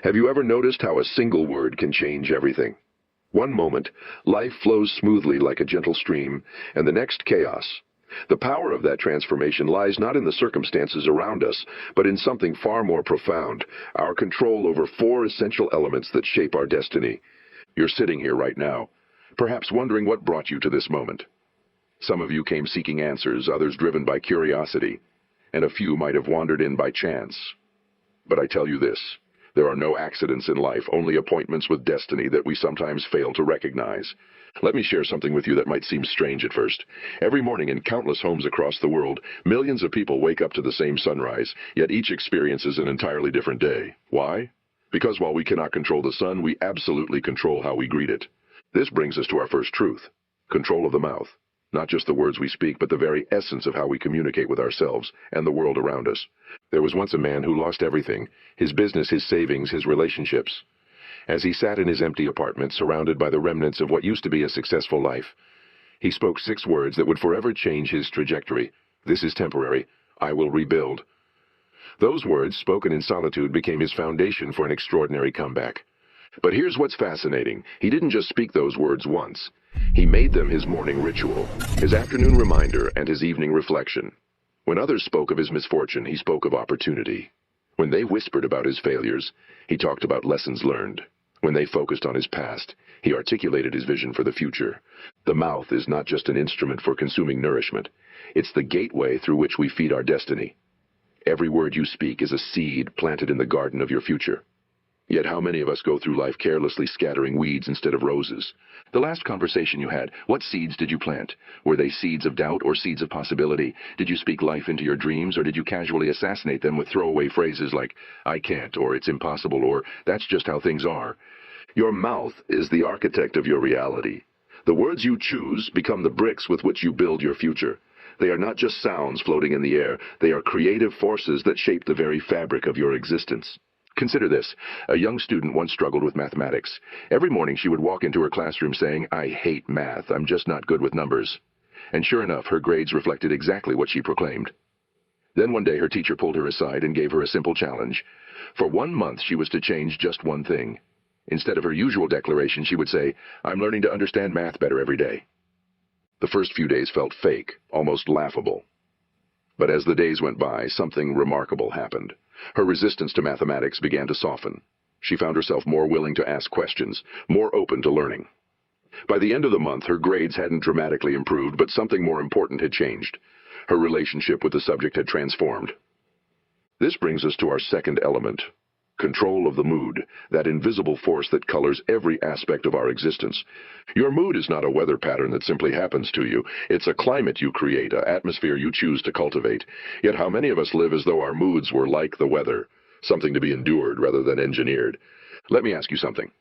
Have you ever noticed how a single word can change everything? One moment, life flows smoothly like a gentle stream, and the next chaos. The power of that transformation lies not in the circumstances around us, but in something far more profound, our control over four essential elements that shape our destiny. You're sitting here right now, perhaps wondering what brought you to this moment. Some of you came seeking answers, others driven by curiosity, and a few might have wandered in by chance. But I tell you this. There are no accidents in life, only appointments with destiny that we sometimes fail to recognize. Let me share something with you that might seem strange at first. Every morning in countless homes across the world, millions of people wake up to the same sunrise, yet each experiences an entirely different day. Why? Because while we cannot control the sun, we absolutely control how we greet it. This brings us to our first truth: control of the mouth. Not just the words we speak, but the very essence of how we communicate with ourselves and the world around us. There was once a man who lost everything: his business, his savings, his relationships. As he sat in his empty apartment, surrounded by the remnants of what used to be a successful life, he spoke 6 words that would forever change his trajectory. "This is temporary. I will rebuild." Those words, spoken in solitude, became his foundation for an extraordinary comeback. But here's what's fascinating. He didn't just speak those words once. He made them his morning ritual, his afternoon reminder, and his evening reflection. When others spoke of his misfortune, he spoke of opportunity. When they whispered about his failures, he talked about lessons learned. When they focused on his past, he articulated his vision for the future. The mouth is not just an instrument for consuming nourishment. It's the gateway through which we feed our destiny. Every word you speak is a seed planted in the garden of your future. Yet how many of us go through life carelessly scattering weeds instead of roses? The last conversation you had, what seeds did you plant? Were they seeds of doubt or seeds of possibility? Did you speak life into your dreams, or did you casually assassinate them with throwaway phrases like, "I can't," or "It's impossible," or "That's just how things are"? Your mouth is the architect of your reality. The words you choose become the bricks with which you build your future. They are not just sounds floating in the air. They are creative forces that shape the very fabric of your existence. Consider this. A young student once struggled with mathematics. Every morning she would walk into her classroom saying, "I hate math. I'm just not good with numbers." And sure enough, her grades reflected exactly what she proclaimed. Then one day her teacher pulled her aside and gave her a simple challenge. For 1 month she was to change just one thing. Instead of her usual declaration, she would say, "I'm learning to understand math better every day." The first few days felt fake, almost laughable. But as the days went by, something remarkable happened. Her resistance to mathematics began to soften. She found herself more willing to ask questions, more open to learning. By the end of the month, her grades hadn't dramatically improved, but something more important had changed. Her relationship with the subject had transformed. This brings us to our second element: control of the mood, that invisible force that colors every aspect of our existence. Your mood is not a weather pattern that simply happens to you. It's a climate you create, an atmosphere you choose to cultivate. Yet how many of us live as though our moods were like the weather, something to be endured rather than engineered? Let me ask you something.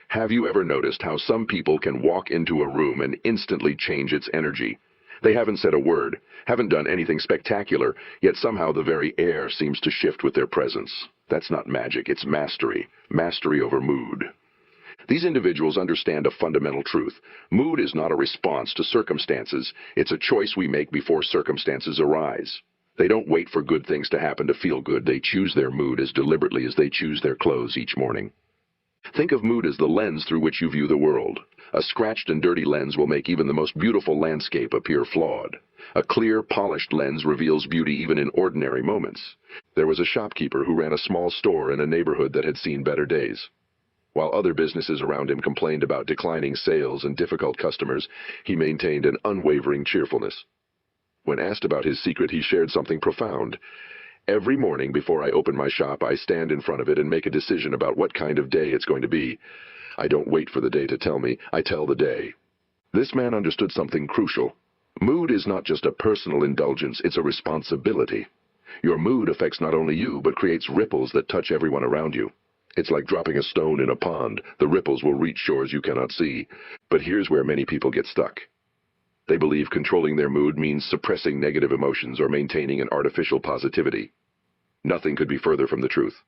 Have you ever noticed how some people can walk into a room and instantly change its energy? They haven't said a word, haven't done anything spectacular, yet somehow the very air seems to shift with their presence. That's not magic, it's mastery. Mastery over mood. These individuals understand a fundamental truth. Mood is not a response to circumstances. It's a choice we make before circumstances arise. They don't wait for good things to happen to feel good. They choose their mood as deliberately as they choose their clothes each morning. Think of mood as the lens through which you view the world. A scratched and dirty lens will make even the most beautiful landscape appear flawed. A clear, polished lens reveals beauty even in ordinary moments. There was a shopkeeper who ran a small store in a neighborhood that had seen better days. While other businesses around him complained about declining sales and difficult customers, he maintained an unwavering cheerfulness. When asked about his secret, he shared something profound. "Every morning before I open my shop, I stand in front of it and make a decision about what kind of day it's going to be. I don't wait for the day to tell me, I tell the day." This man understood something crucial. Mood is not just a personal indulgence, it's a responsibility. Your mood affects not only you, but creates ripples that touch everyone around you. It's like dropping a stone in a pond. The ripples will reach shores you cannot see. But here's where many people get stuck. They believe controlling their mood means suppressing negative emotions or maintaining an artificial positivity. Nothing could be further from the truth.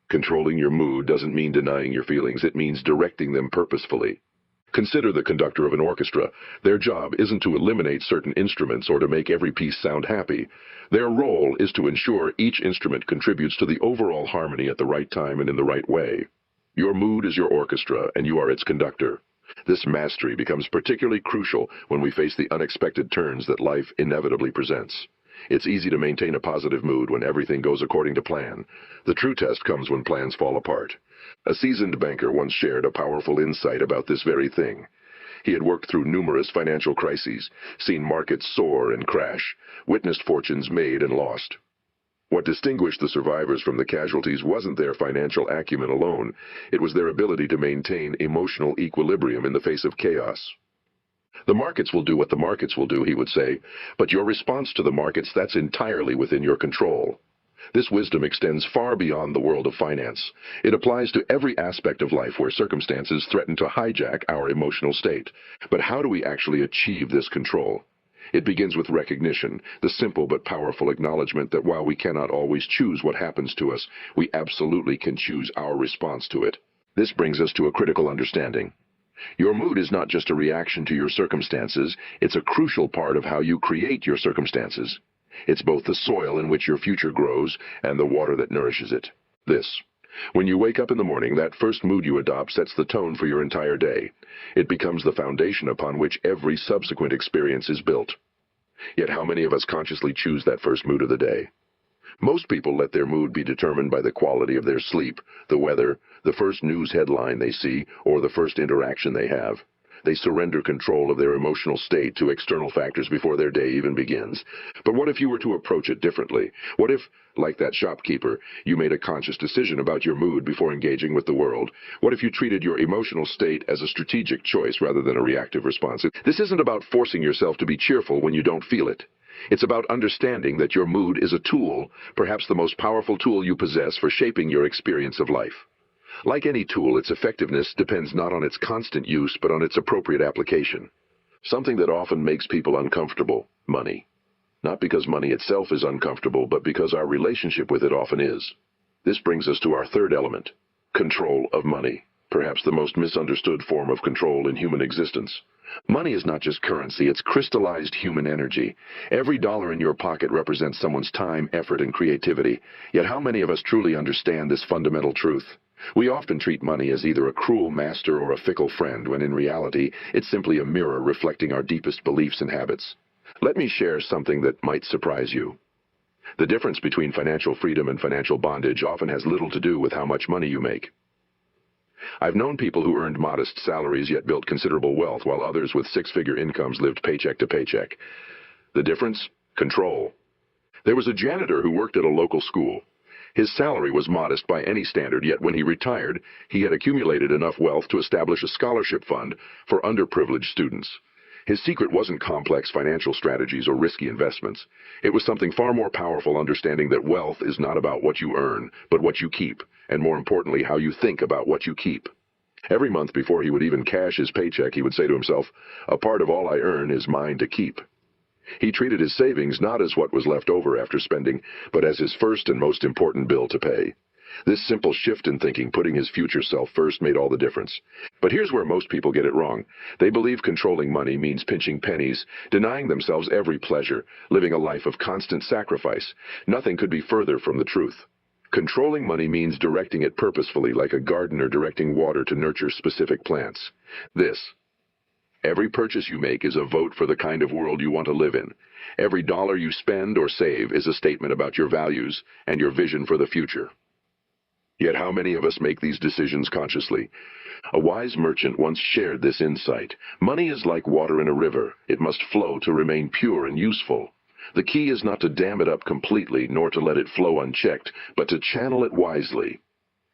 Controlling your mood doesn't mean denying your feelings. It means directing them purposefully. Consider the conductor of an orchestra. Their job isn't to eliminate certain instruments or to make every piece sound happy. Their role is to ensure each instrument contributes to the overall harmony at the right time and in the right way. Your mood is your orchestra, and you are its conductor. This mastery becomes particularly crucial when we face the unexpected turns that life inevitably presents. It's easy to maintain a positive mood when everything goes according to plan. The true test comes when plans fall apart. A seasoned banker once shared a powerful insight about this very thing. He had worked through numerous financial crises, seen markets soar and crash, witnessed fortunes made and lost. What distinguished the survivors from the casualties wasn't their financial acumen alone. It was their ability to maintain emotional equilibrium in the face of chaos. The markets will do what the markets will do, he would say, but your response to the markets, that's entirely within your control. This wisdom extends far beyond the world of finance. It applies to every aspect of life where circumstances threaten to hijack our emotional state. But how do we actually achieve this control? It begins with recognition, the simple but powerful acknowledgement that while we cannot always choose what happens to us, we absolutely can choose our response to it. This brings us to a critical understanding. Your mood is not just a reaction to your circumstances, it's a crucial part of how you create your circumstances. It's both the soil in which your future grows and the water that nourishes it. When you wake up in the morning, that first mood you adopt sets the tone for your entire day. It becomes the foundation upon which every subsequent experience is built. Yet how many of us consciously choose that first mood of the day? Most people let their mood be determined by the quality of their sleep, the weather, the first news headline they see, or the first interaction they have. They surrender control of their emotional state to external factors before their day even begins. But what if you were to approach it differently? What if, like that shopkeeper, you made a conscious decision about your mood before engaging with the world? What if you treated your emotional state as a strategic choice rather than a reactive response? This isn't about forcing yourself to be cheerful when you don't feel it. It's about understanding that your mood is a tool, perhaps the most powerful tool you possess for shaping your experience of life. Like any tool, its effectiveness depends not on its constant use, but on its appropriate application. Something that often makes people uncomfortable: money. Not because money itself is uncomfortable, but because our relationship with it often is. This brings us to our third element: control of money, perhaps the most misunderstood form of control in human existence. Money is not just currency, it's crystallized human energy. Every dollar in your pocket represents someone's time, effort, and creativity. Yet how many of us truly understand this fundamental truth? We often treat money as either a cruel master or a fickle friend, when in reality, it's simply a mirror reflecting our deepest beliefs and habits. Let me share something that might surprise you. The difference between financial freedom and financial bondage often has little to do with how much money you make. I've known people who earned modest salaries yet built considerable wealth, while others with six-figure incomes lived paycheck to paycheck. The difference? Control. There was a janitor who worked at a local school. His salary was modest by any standard, yet when he retired, he had accumulated enough wealth to establish a scholarship fund for underprivileged students. His secret wasn't complex financial strategies or risky investments. It was something far more powerful: understanding that wealth is not about what you earn, but what you keep, and more importantly, how you think about what you keep. Every month before he would even cash his paycheck, he would say to himself, "A part of all I earn is mine to keep." He treated his savings not as what was left over after spending, but as his first and most important bill to pay. This simple shift in thinking, putting his future self first, made all the difference. But here's where most people get it wrong. They believe controlling money means pinching pennies, denying themselves every pleasure, living a life of constant sacrifice. Nothing could be further from the truth. Controlling money means directing it purposefully, like a gardener directing water to nurture specific plants. Every purchase you make is a vote for the kind of world you want to live in. Every dollar you spend or save is a statement about your values and your vision for the future. Yet how many of us make these decisions consciously? A wise merchant once shared this insight. Money is like water in a river. It must flow to remain pure and useful. The key is not to dam it up completely, nor to let it flow unchecked, but to channel it wisely.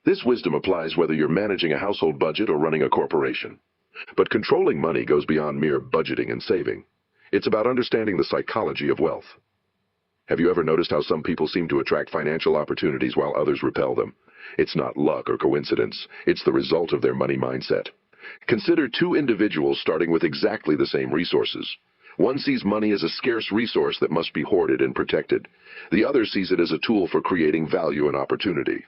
This wisdom applies whether you're managing a household budget or running a corporation. But controlling money goes beyond mere budgeting and saving. It's about understanding the psychology of wealth. Have you ever noticed how some people seem to attract financial opportunities while others repel them? It's not luck or coincidence. It's the result of their money mindset. Consider two individuals starting with exactly the same resources. One sees money as a scarce resource that must be hoarded and protected. The other sees it as a tool for creating value and opportunity.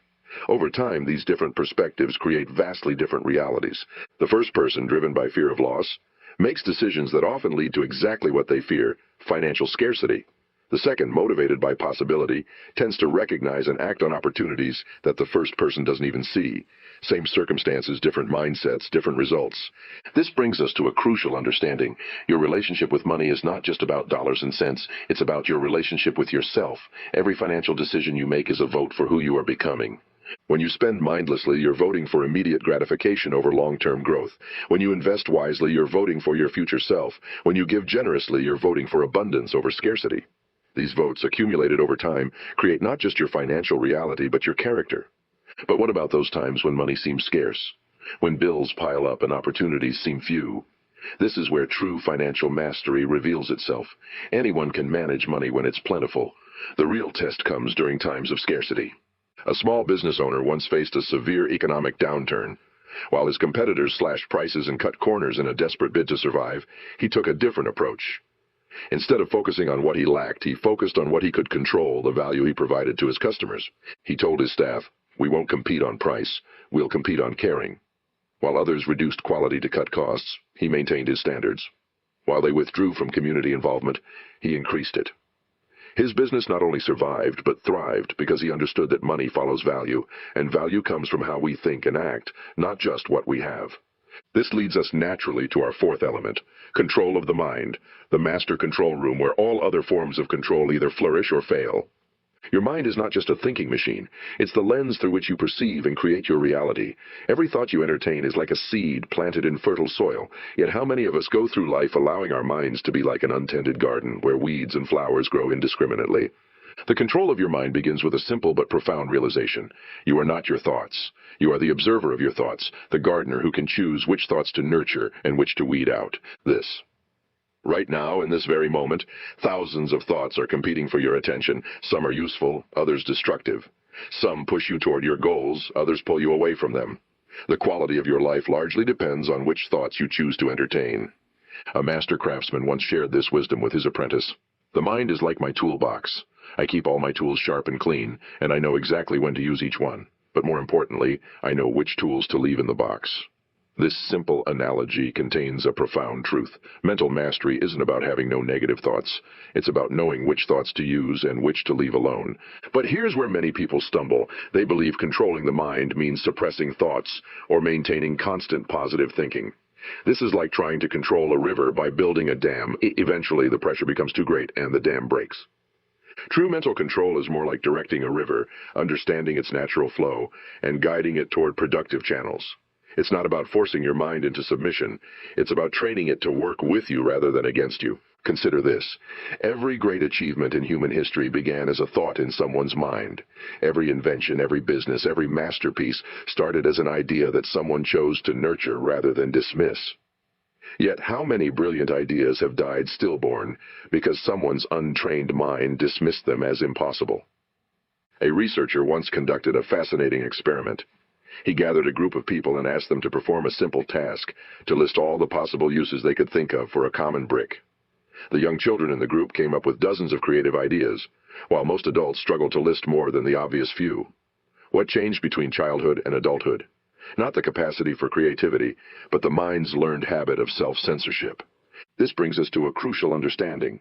Over time, these different perspectives create vastly different realities. The first person, driven by fear of loss, makes decisions that often lead to exactly what they fear: financial scarcity. The second, motivated by possibility, tends to recognize and act on opportunities that the first person doesn't even see. Same circumstances, different mindsets, different results. This brings us to a crucial understanding. Your relationship with money is not just about dollars and cents, it's about your relationship with yourself. Every financial decision you make is a vote for who you are becoming. When you spend mindlessly, you're voting for immediate gratification over long-term growth. When you invest wisely, you're voting for your future self. When you give generously, you're voting for abundance over scarcity. These votes, accumulated over time, create not just your financial reality, but your character. But what about those times when money seems scarce? When bills pile up and opportunities seem few? This is where true financial mastery reveals itself. Anyone can manage money when it's plentiful. The real test comes during times of scarcity. A small business owner once faced a severe economic downturn. While his competitors slashed prices and cut corners in a desperate bid to survive, he took a different approach. Instead of focusing on what he lacked, he focused on what he could control, the value he provided to his customers. He told his staff, "We won't compete on price, we'll compete on caring." While others reduced quality to cut costs, he maintained his standards. While they withdrew from community involvement, he increased it. His business not only survived, but thrived because he understood that money follows value, and value comes from how we think and act, not just what we have. This leads us naturally to our fourth element: control of the mind, the master control room where all other forms of control either flourish or fail. Your mind is not just a thinking machine, it's the lens through which you perceive and create your reality. Every thought you entertain is like a seed planted in fertile soil, yet how many of us go through life allowing our minds to be like an untended garden where weeds and flowers grow indiscriminately? The control of your mind begins with a simple but profound realization. You are not your thoughts. You are the observer of your thoughts, the gardener who can choose which thoughts to nurture and which to weed out. Right now, in this very moment, thousands of thoughts are competing for your attention. Some are useful, others destructive. Some push you toward your goals, others pull you away from them. The quality of your life largely depends on which thoughts you choose to entertain. A master craftsman once shared this wisdom with his apprentice. "The mind is like my toolbox. I keep all my tools sharp and clean, and I know exactly when to use each one. But more importantly, I know which tools to leave in the box." This simple analogy contains a profound truth. Mental mastery isn't about having no negative thoughts. It's about knowing which thoughts to use and which to leave alone. But here's where many people stumble. They believe controlling the mind means suppressing thoughts or maintaining constant positive thinking. This is like trying to control a river by building a dam. Eventually, the pressure becomes too great and the dam breaks. True mental control is more like directing a river, understanding its natural flow, and guiding it toward productive channels. It's not about forcing your mind into submission. It's about training it to work with you rather than against you. Consider this. Every great achievement in human history began as a thought in someone's mind. Every invention, every business, every masterpiece started as an idea that someone chose to nurture rather than dismiss. Yet how many brilliant ideas have died stillborn because someone's untrained mind dismissed them as impossible? A researcher once conducted a fascinating experiment. He gathered a group of people and asked them to perform a simple task, to list all the possible uses they could think of for a common brick. The young children in the group came up with dozens of creative ideas, while most adults struggled to list more than the obvious few. What changed between childhood and adulthood? Not the capacity for creativity, but the mind's learned habit of self-censorship. This brings us to a crucial understanding.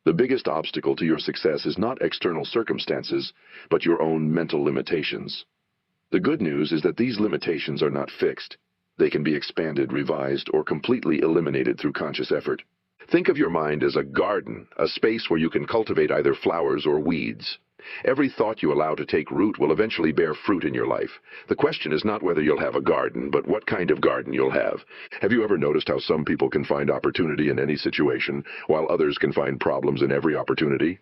The biggest obstacle to your success is not external circumstances, but your own mental limitations. The good news is that these limitations are not fixed. They can be expanded, revised, or completely eliminated through conscious effort. Think of your mind as a garden, a space where you can cultivate either flowers or weeds. Every thought you allow to take root will eventually bear fruit in your life. The question is not whether you'll have a garden, but what kind of garden you'll have. Have you ever noticed how some people can find opportunity in any situation, while others can find problems in every opportunity?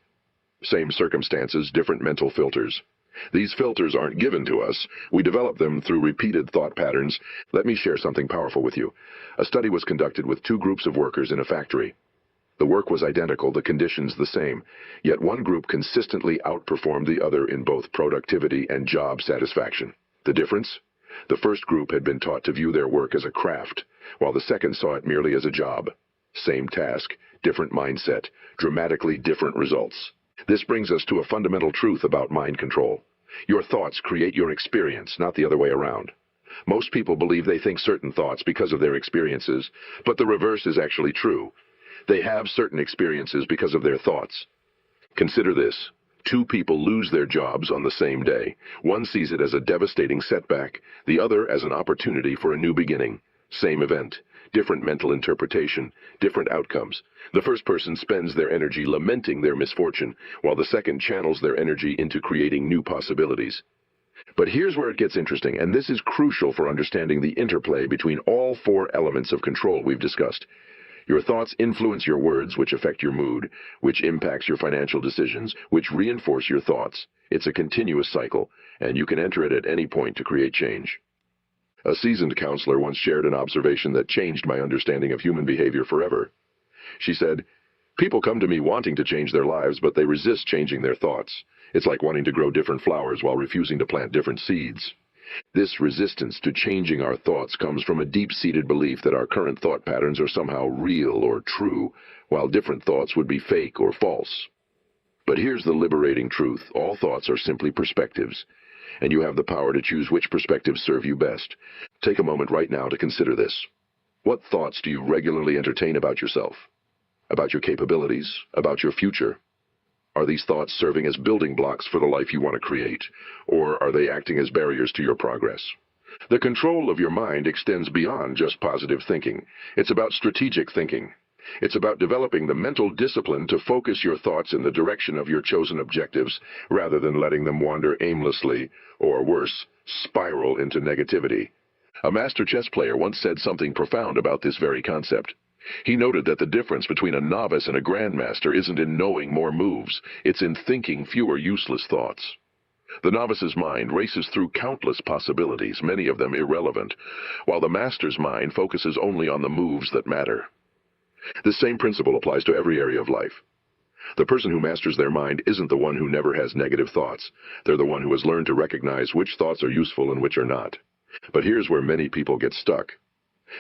Same circumstances, different mental filters. These filters aren't given to us. We develop them through repeated thought patterns. Let me share something powerful with you. A study was conducted with two groups of workers in a factory. The work was identical, the conditions the same, yet one group consistently outperformed the other in both productivity and job satisfaction. The difference? The first group had been taught to view their work as a craft, while the second saw it merely as a job. Same task, different mindset, dramatically different results. This brings us to a fundamental truth about mind control. Your thoughts create your experience, not the other way around. Most people believe they think certain thoughts because of their experiences, but the reverse is actually true. They have certain experiences because of their thoughts. Consider this. Two people lose their jobs on the same day. One sees it as a devastating setback, the other as an opportunity for a new beginning. Same event, different mental interpretation, different outcomes. The first person spends their energy lamenting their misfortune, while the second channels their energy into creating new possibilities. But here's where it gets interesting, and this is crucial for understanding the interplay between all four elements of control we've discussed. Your thoughts influence your words, which affect your mood, which impacts your financial decisions, which reinforce your thoughts. It's a continuous cycle, and you can enter it at any point to create change. A seasoned counselor once shared an observation that changed my understanding of human behavior forever. She said, "People come to me wanting to change their lives, but they resist changing their thoughts. It's like wanting to grow different flowers while refusing to plant different seeds." This resistance to changing our thoughts comes from a deep-seated belief that our current thought patterns are somehow real or true, while different thoughts would be fake or false. But here's the liberating truth. All thoughts are simply perspectives, and you have the power to choose which perspectives serve you best. Take a moment right now to consider this. What thoughts do you regularly entertain about yourself? About your capabilities? About your future? Are these thoughts serving as building blocks for the life you want to create, or are they acting as barriers to your progress? The control of your mind extends beyond just positive thinking. It's about strategic thinking. It's about developing the mental discipline to focus your thoughts in the direction of your chosen objectives, rather than letting them wander aimlessly, or worse, spiral into negativity. A master chess player once said something profound about this very concept. He noted that the difference between a novice and a grandmaster isn't in knowing more moves, it's in thinking fewer useless thoughts. The novice's mind races through countless possibilities, many of them irrelevant, while the master's mind focuses only on the moves that matter. This same principle applies to every area of life. The person who masters their mind isn't the one who never has negative thoughts. They're the one who has learned to recognize which thoughts are useful and which are not. But here's where many people get stuck.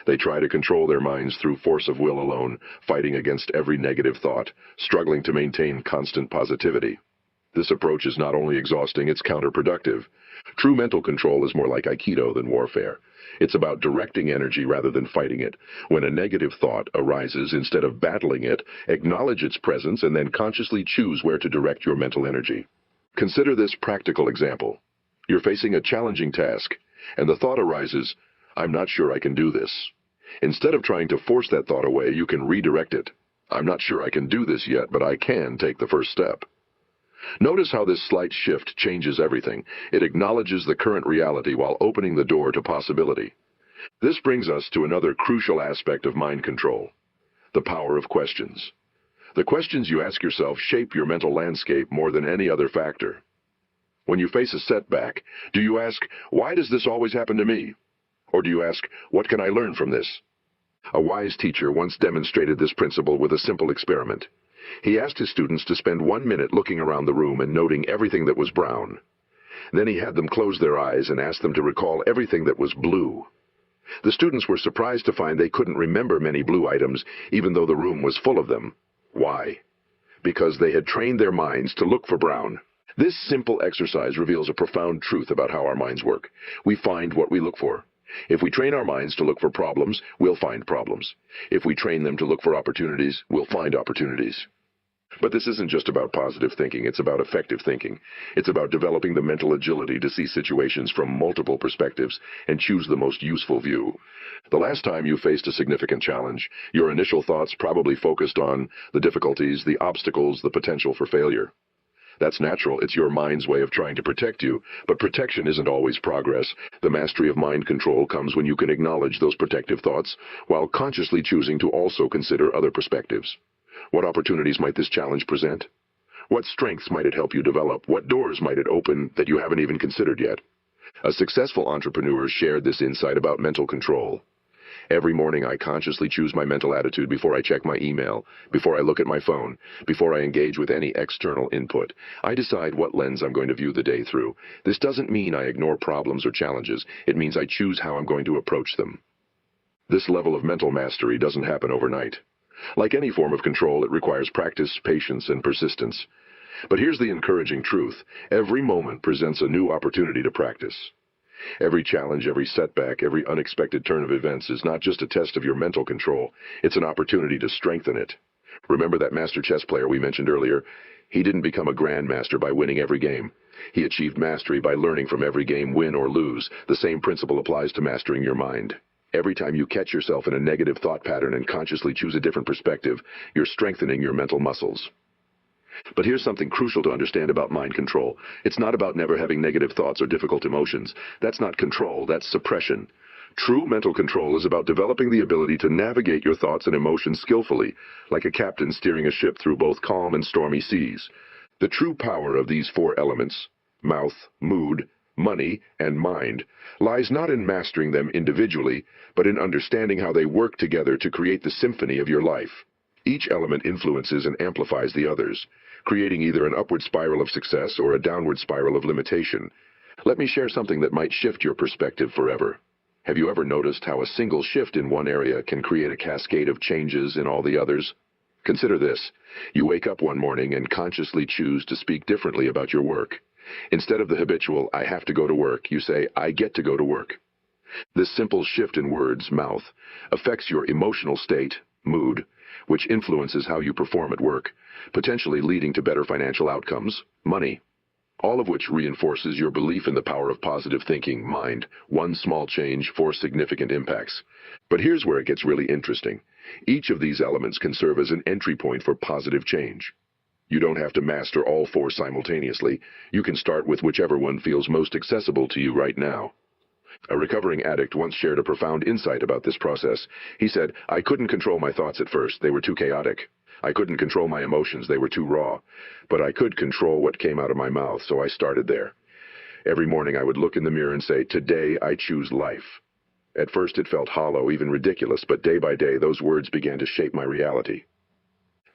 They try to control their minds through force of will alone, fighting against every negative thought, struggling to maintain constant positivity. This approach is not only exhausting, it's counterproductive. True mental control is more like Aikido than warfare. It's about directing energy rather than fighting it. When a negative thought arises, instead of battling it, acknowledge its presence and then consciously choose where to direct your mental energy. Consider this practical example. You're facing a challenging task, and the thought arises, "I'm not sure I can do this." Instead of trying to force that thought away, you can redirect it. "I'm not sure I can do this yet, but I can take the first step." Notice how this slight shift changes everything. It acknowledges the current reality while opening the door to possibility. This brings us to another crucial aspect of mind control: the power of questions. The questions you ask yourself shape your mental landscape more than any other factor. When you face a setback, do you ask, "Why does this always happen to me?" Or do you ask, "What can I learn from this?" A wise teacher once demonstrated this principle with a simple experiment. He asked his students to spend 1 minute looking around the room and noting everything that was brown. Then he had them close their eyes and asked them to recall everything that was blue. The students were surprised to find they couldn't remember many blue items, even though the room was full of them. Why? Because they had trained their minds to look for brown. This simple exercise reveals a profound truth about how our minds work. We find what we look for. If we train our minds to look for problems, we'll find problems. If we train them to look for opportunities, we'll find opportunities. But this isn't just about positive thinking, it's about effective thinking. It's about developing the mental agility to see situations from multiple perspectives and choose the most useful view. The last time you faced a significant challenge, your initial thoughts probably focused on the difficulties, the obstacles, the potential for failure. That's natural. It's your mind's way of trying to protect you, but protection isn't always progress. The mastery of mind control comes when you can acknowledge those protective thoughts while consciously choosing to also consider other perspectives. What opportunities might this challenge present? What strengths might it help you develop? What doors might it open that you haven't even considered yet? A successful entrepreneur shared this insight about mental control. Every morning I consciously choose my mental attitude before I check my email, before I look at my phone, before I engage with any external input. I decide what lens I'm going to view the day through. This doesn't mean I ignore problems or challenges. It means I choose how I'm going to approach them. This level of mental mastery doesn't happen overnight. Like any form of control, it requires practice, patience, and persistence. But here's the encouraging truth. Every moment presents a new opportunity to practice. Every challenge, every setback, every unexpected turn of events is not just a test of your mental control, it's an opportunity to strengthen it. Remember that master chess player we mentioned earlier? He didn't become a grandmaster by winning every game. He achieved mastery by learning from every game, win or lose. The same principle applies to mastering your mind. Every time you catch yourself in a negative thought pattern and consciously choose a different perspective, you're strengthening your mental muscles. But here's something crucial to understand about mind control. It's not about never having negative thoughts or difficult emotions. That's not control, that's suppression. True mental control is about developing the ability to navigate your thoughts and emotions skillfully, like a captain steering a ship through both calm and stormy seas. The true power of these four elements, mouth, mood, money, and mind, lies not in mastering them individually, but in understanding how they work together to create the symphony of your life. Each element influences and amplifies the others, creating either an upward spiral of success or a downward spiral of limitation. Let me share something that might shift your perspective forever. Have you ever noticed how a single shift in one area can create a cascade of changes in all the others? Consider this. You wake up one morning and consciously choose to speak differently about your work. Instead of the habitual, I have to go to work, you say, I get to go to work. This simple shift in words, mouth, affects your emotional state, mood, which influences how you perform at work, potentially leading to better financial outcomes, money. All of which reinforces your belief in the power of positive thinking, mind. One small change, four significant impacts. But here's where it gets really interesting. Each of these elements can serve as an entry point for positive change. You don't have to master all four simultaneously. You can start with whichever one feels most accessible to you right now. A recovering addict once shared a profound insight about this process. He said, I couldn't control my thoughts at first. They were too chaotic. I couldn't control my emotions. They were too raw. But I could control what came out of my mouth, so I started there. Every morning I would look in the mirror and say, today I choose life. At first it felt hollow, even ridiculous, but day by day those words began to shape my reality.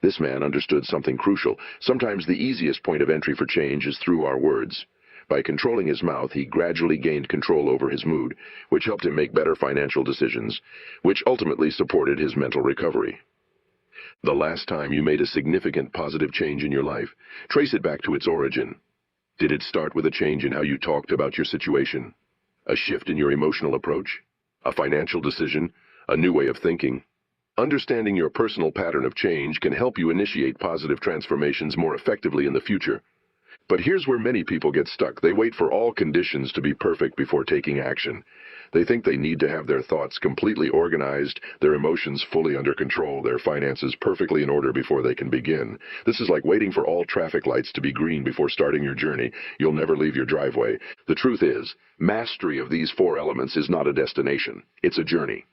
This man understood something crucial. Sometimes the easiest point of entry for change is through our words. By controlling his mouth, he gradually gained control over his mood, which helped him make better financial decisions, which ultimately supported his mental recovery. The last time you made a significant positive change in your life, trace it back to its origin. Did it start with a change in how you talked about your situation? A shift in your emotional approach? A financial decision? A new way of thinking? Understanding your personal pattern of change can help you initiate positive transformations more effectively in the future. But here's where many people get stuck. They wait for all conditions to be perfect before taking action. They think they need to have their thoughts completely organized, their emotions fully under control, their finances perfectly in order before they can begin. This is like waiting for all traffic lights to be green before starting your journey. You'll never leave your driveway. The truth is, mastery of these four elements is not a destination. It's a journey.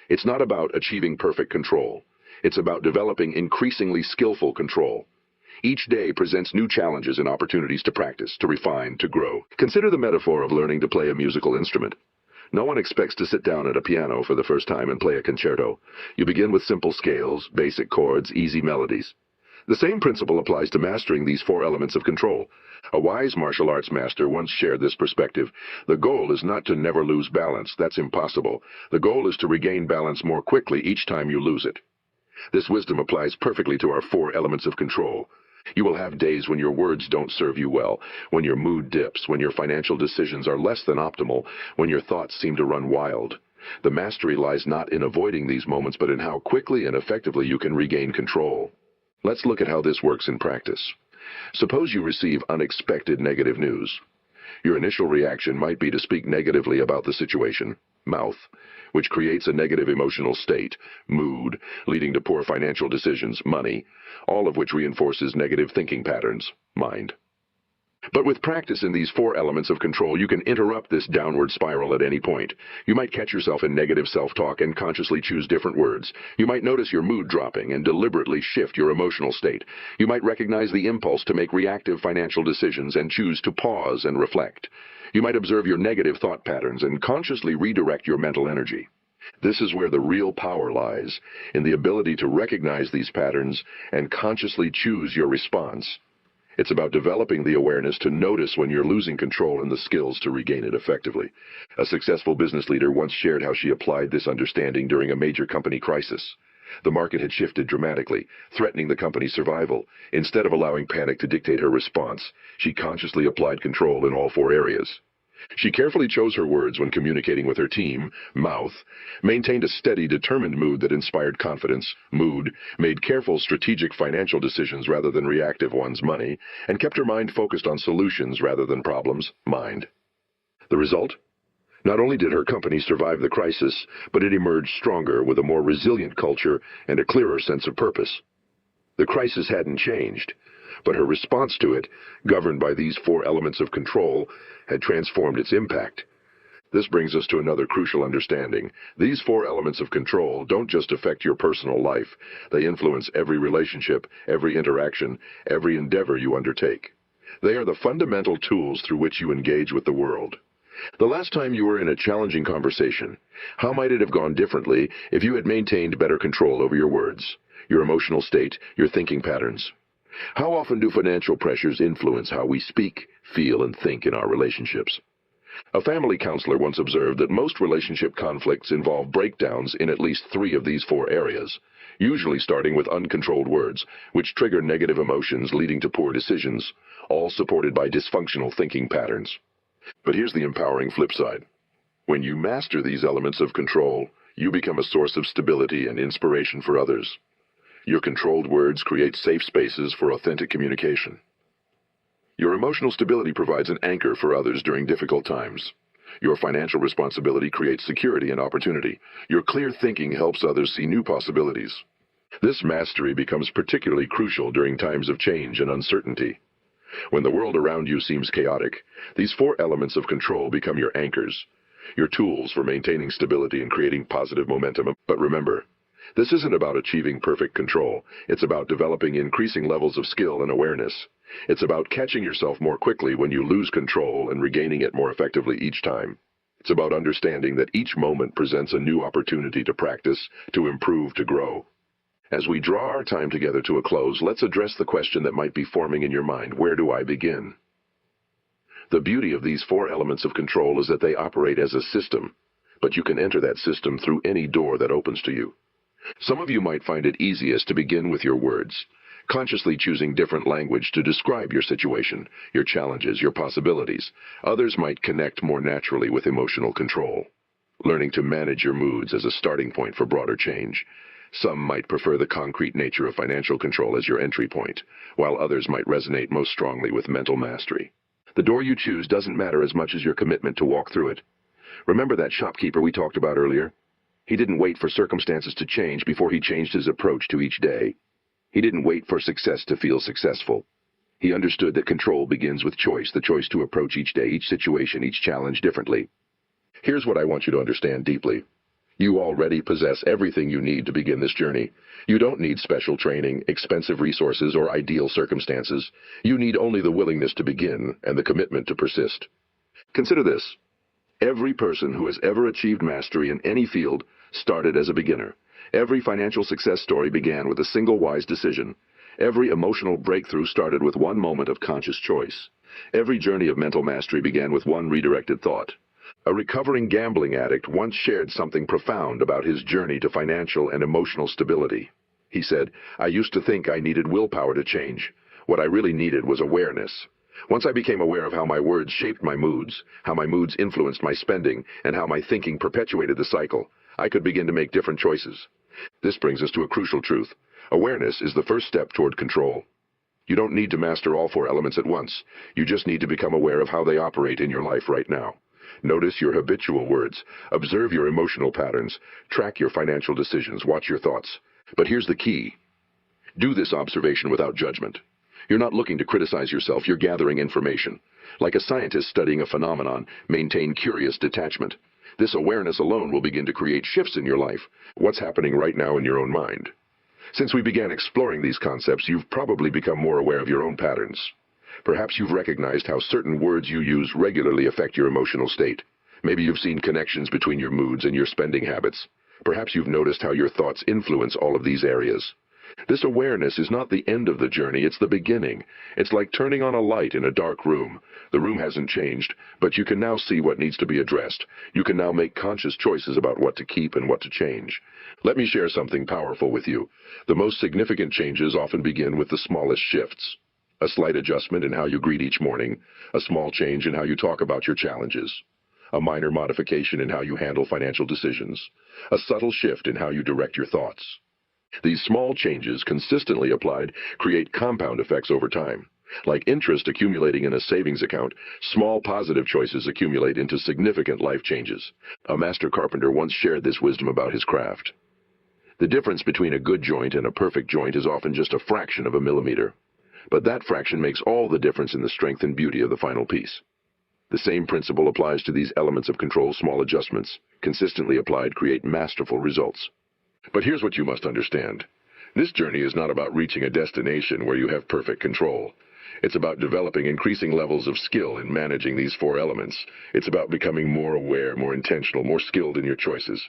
It's not about achieving perfect control. It's about developing increasingly skillful control. Each day presents new challenges and opportunities to practice, to refine, to grow. Consider the metaphor of learning to play a musical instrument. No one expects to sit down at a piano for the first time and play a concerto. You begin with simple scales, basic chords, easy melodies. The same principle applies to mastering these four elements of control. A wise martial arts master once shared this perspective. The goal is not to never lose balance. That's impossible. The goal is to regain balance more quickly each time you lose it. This wisdom applies perfectly to our four elements of control. You will have days when your words don't serve you well, when your mood dips, when your financial decisions are less than optimal, when your thoughts seem to run wild. The mastery lies not in avoiding these moments, but in how quickly and effectively you can regain control. Let's look at how this works in practice. Suppose you receive unexpected negative news. Your initial reaction might be to speak negatively about the situation, mouth, which creates a negative emotional state, mood, leading to poor financial decisions, money, all of which reinforces negative thinking patterns, mind. But with practice in these four elements of control, you can interrupt this downward spiral at any point. You might catch yourself in negative self-talk and consciously choose different words. You might notice your mood dropping and deliberately shift your emotional state. You might recognize the impulse to make reactive financial decisions and choose to pause and reflect. You might observe your negative thought patterns and consciously redirect your mental energy. This is where the real power lies, in the ability to recognize these patterns and consciously choose your response. It's about developing the awareness to notice when you're losing control and the skills to regain it effectively. A successful business leader once shared how she applied this understanding during a major company crisis. The market had shifted dramatically, threatening the company's survival. Instead of allowing panic to dictate her response, she consciously applied control in all four areas. She carefully chose her words when communicating with her team, mouth, maintained a steady, determined mood that inspired confidence, mood, made careful, strategic financial decisions rather than reactive ones, money, and kept her mind focused on solutions rather than problems, mind. The result? Not only did her company survive the crisis, but it emerged stronger with a more resilient culture and a clearer sense of purpose. The crisis hadn't changed, but her response to it, governed by these four elements of control, had transformed its impact. This brings us to another crucial understanding. These four elements of control don't just affect your personal life. They influence every relationship, every interaction, every endeavor you undertake. They are the fundamental tools through which you engage with the world. The last time you were in a challenging conversation, how might it have gone differently if you had maintained better control over your words, your emotional state, your thinking patterns? How often do financial pressures influence how we speak, feel, and think in our relationships? A family counselor once observed that most relationship conflicts involve breakdowns in at least three of these four areas, usually starting with uncontrolled words, which trigger negative emotions leading to poor decisions, all supported by dysfunctional thinking patterns. But here's the empowering flip side. When you master these elements of control, you become a source of stability and inspiration for others. Your controlled words create safe spaces for authentic communication. Your emotional stability provides an anchor for others during difficult times. Your financial responsibility creates security and opportunity. Your clear thinking helps others see new possibilities. This mastery becomes particularly crucial during times of change and uncertainty. When the world around you seems chaotic, these four elements of control become your anchors, your tools for maintaining stability and creating positive momentum. But remember, this isn't about achieving perfect control. It's about developing increasing levels of skill and awareness. It's about catching yourself more quickly when you lose control and regaining it more effectively each time. It's about understanding that each moment presents a new opportunity to practice, to improve, to grow. As we draw our time together to a close, let's address the question that might be forming in your mind: where do I begin? The beauty of these four elements of control is that they operate as a system, but you can enter that system through any door that opens to you. Some of you might find it easiest to begin with your words, consciously choosing different language to describe your situation, your challenges, your possibilities. Others might connect more naturally with emotional control, learning to manage your moods as a starting point for broader change. Some might prefer the concrete nature of financial control as your entry point, while others might resonate most strongly with mental mastery. The door you choose doesn't matter as much as your commitment to walk through it. Remember that shopkeeper we talked about earlier? He didn't wait for circumstances to change before he changed his approach to each day. He didn't wait for success to feel successful. He understood that control begins with choice, the choice to approach each day, each situation, each challenge differently. Here's what I want you to understand deeply. You already possess everything you need to begin this journey. You don't need special training, expensive resources, or ideal circumstances. You need only the willingness to begin and the commitment to persist. Consider this. Every person who has ever achieved mastery in any field started as a beginner. Every financial success story began with a single wise decision. Every emotional breakthrough started with one moment of conscious choice. Every journey of mental mastery began with one redirected thought. A recovering gambling addict once shared something profound about his journey to financial and emotional stability. He said, "I used to think I needed willpower to change. What I really needed was awareness. Once I became aware of how my words shaped my moods, how my moods influenced my spending, and how my thinking perpetuated the cycle, I could begin to make different choices." This brings us to a crucial truth. Awareness is the first step toward control. You don't need to master all four elements at once. You just need to become aware of how they operate in your life right now. Notice your habitual words. Observe your emotional patterns. Track your financial decisions. Watch your thoughts. But here's the key. Do this observation without judgment. You're not looking to criticize yourself. You're gathering information. Like a scientist studying a phenomenon, maintain curious detachment. This awareness alone will begin to create shifts in your life. What's happening right now in your own mind? Since we began exploring these concepts, you've probably become more aware of your own patterns. Perhaps you've recognized how certain words you use regularly affect your emotional state. Maybe you've seen connections between your moods and your spending habits. Perhaps you've noticed how your thoughts influence all of these areas. This awareness is not the end of the journey, it's the beginning. It's like turning on a light in a dark room. The room hasn't changed, but you can now see what needs to be addressed. You can now make conscious choices about what to keep and what to change. Let me share something powerful with you. The most significant changes often begin with the smallest shifts. A slight adjustment in how you greet each morning, a small change in how you talk about your challenges, a minor modification in how you handle financial decisions, a subtle shift in how you direct your thoughts. These small changes, consistently applied, create compound effects over time. Like interest accumulating in a savings account, small positive choices accumulate into significant life changes. A master carpenter once shared this wisdom about his craft. The difference between a good joint and a perfect joint is often just a fraction of a millimeter. But that fraction makes all the difference in the strength and beauty of the final piece. The same principle applies to these elements of control. Small adjustments, consistently applied, create masterful results. But here's what you must understand. This journey is not about reaching a destination where you have perfect control. It's about developing increasing levels of skill in managing these four elements. It's about becoming more aware, more intentional, more skilled in your choices.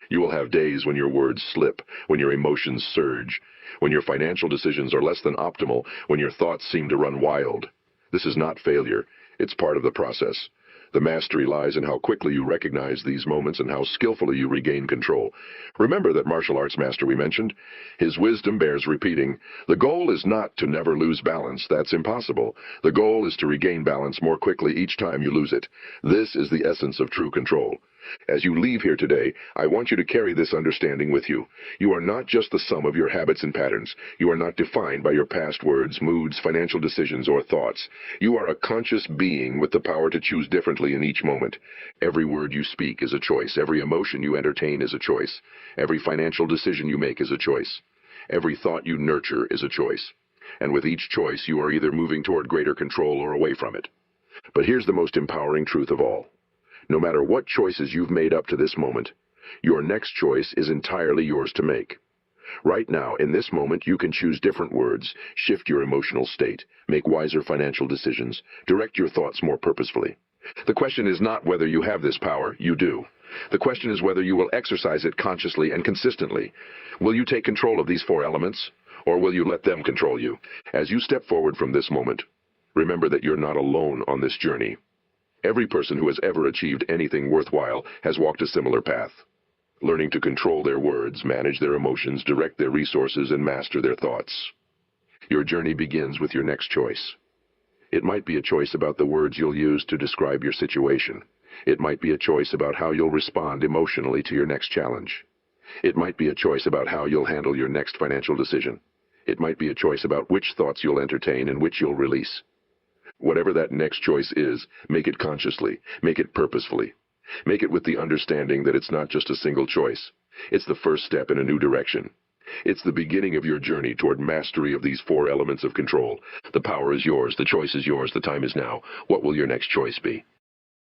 You will have days when your words slip, when your emotions surge, when your financial decisions are less than optimal, when your thoughts seem to run wild. This is not failure. It's part of the process. The mastery lies in how quickly you recognize these moments and how skillfully you regain control. Remember that martial arts master we mentioned? His wisdom bears repeating. The goal is not to never lose balance. That's impossible. The goal is to regain balance more quickly each time you lose it. This is the essence of true control. As you leave here today, I want you to carry this understanding with you. You are not just the sum of your habits and patterns. You are not defined by your past words, moods, financial decisions, or thoughts. You are a conscious being with the power to choose differently in each moment. Every word you speak is a choice. Every emotion you entertain is a choice. Every financial decision you make is a choice. Every thought you nurture is a choice. And with each choice, you are either moving toward greater control or away from it. But here's the most empowering truth of all. No matter what choices you've made up to this moment, your next choice is entirely yours to make. Right now, in this moment, you can choose different words, shift your emotional state, make wiser financial decisions, direct your thoughts more purposefully. The question is not whether you have this power, you do. The question is whether you will exercise it consciously and consistently. Will you take control of these four elements, or will you let them control you? As you step forward from this moment, remember that you're not alone on this journey. Every person who has ever achieved anything worthwhile has walked a similar path, learning to control their words, manage their emotions, direct their resources, and master their thoughts. Your journey begins with your next choice. It might be a choice about the words you'll use to describe your situation. It might be a choice about how you'll respond emotionally to your next challenge. It might be a choice about how you'll handle your next financial decision. It might be a choice about which thoughts you'll entertain and which you'll release. Whatever that next choice is, make it consciously, make it purposefully. Make it with the understanding that it's not just a single choice. It's the first step in a new direction. It's the beginning of your journey toward mastery of these four elements of control. The power is yours, the choice is yours, the time is now. What will your next choice be?